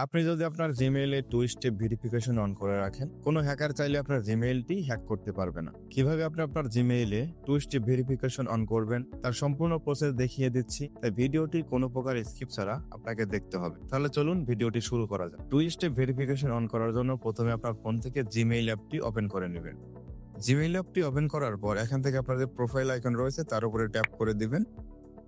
আপনি যদি আপনার জিমেইলে টু স্টেপ ভেরিফিকেশন অন করে রাখেন, কোনো হ্যাকার চাইলে আপনার জিমেইলটি হ্যাক করতে পারবে না। কিভাবে আপনি আপনার জিমেইলে টু স্টেপ ভেরিফিকেশন অন করবেন তার সম্পূর্ণ প্রসেস দেখিয়ে দিচ্ছি, তাই ভিডিওটি কোনো প্রকার স্কিপ ছাড়া আপনাকে দেখতে হবে। তাহলে চলুন ভিডিওটি শুরু করা যাক। টু স্টেপ ভেরিফিকেশন অন করার জন্য প্রথমে আপনার ফোন থেকে জিমেইল অ্যাপটি ওপেন করে নেবেন। জিমেইল অ্যাপটি ওপেন করার পর এখান থেকে আপনাদের প্রোফাইল আইকন রয়েছে তার উপরে ট্যাপ করে দিবেন।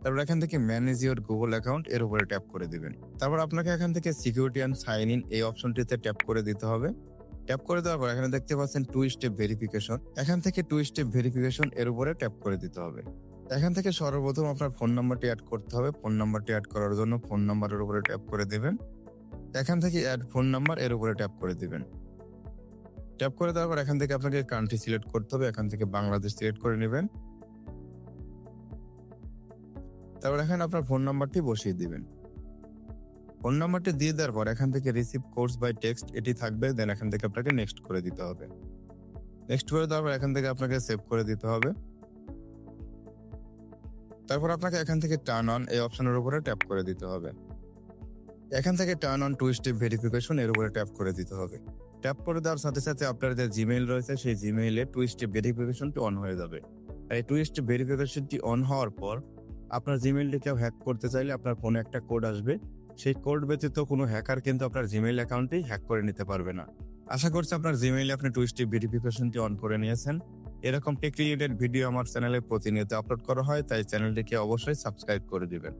তারপর এখান থেকে ম্যানেজ ইওর গুগল অ্যাকাউন্ট এর উপরে ট্যাপ করে দিবেন। তারপর আপনাকে এখান থেকে সিকিউরিটি অ্যান্ড সাইন ইন এই অপশনটিতে ট্যাপ করে দিতে হবে। ট্যাপ করে দেওয়ার পর এখানে দেখতে পাচ্ছেন টু স্টেপ ভেরিফিকেশন, এখান থেকে টু স্টেপ ভেরিফিকেশন এর উপরে ট্যাপ করে দিতে হবে। এখান থেকে সর্বপ্রথম আপনার ফোন নাম্বারটি অ্যাড করতে হবে। ফোন নাম্বারটি অ্যাড করার জন্য ফোন নাম্বারের উপরে ট্যাপ করে দিবেন। এখান থেকে অ্যাড ফোন নাম্বার এর উপরে ট্যাপ করে দিবেন। ট্যাপ করে দেওয়ার পর এখান থেকে আপনাকে কান্ট্রি সিলেক্ট করতে হবে। এখান থেকে বাংলাদেশ সিলেক্ট করে নেবেন। তারপর এখানে আপনার ফোন নাম্বারটি বসিয়ে দিবেন। ফোন নাম্বারটি দিয়ে দেওয়ার পর এখান থেকে রিসিভ কোর্স বাই টেক্সট এটি থাকবে, দেন এখান থেকে আপনাকে নেক্সট করে দিতে হবে। নেক্সট করে দেওয়ার পর এখান থেকে আপনাকে সেভ করে দিতে হবে। তারপর আপনাকে এখান থেকে টার্ন অন এই অপশনের উপরে ট্যাপ করে দিতে হবে। এখান থেকে turn on two step verification এর উপরে ট্যাপ করে দিতে হবে। ট্যাপ করে দেওয়ার সাথে সাথে আপনার যে জিমেইল রয়েছে সেই জিমেইলে টু স্টেপ ভেরিফিকেশনটি অন হয়ে যাবে। এই টু স্টেপ ভেরিফিকেশনটি অন হওয়ার পর আপনার জিমেইলটি কেউ হ্যাক করতে চাইলে আপনার ফোনে একটা কোড আসবে, সেই কোড ব্যতীত কোনো হ্যাকার কিন্তু আপনার জিমেইল অ্যাকাউন্টটি হ্যাক করে নিতে পারবে না। আশা করছি আপনার জিমেইলে আপনি টু স্টেপ ভেরিফিকেশনটি অন করে নিয়েছেন। এরকম টেক রিলেটেড ভিডিও আমার চ্যানেলে প্রতিনিয়ত আপলোড করা হয়, তাই চ্যানেলটিকে অবশ্যই সাবস্ক্রাইব করে দিবেন।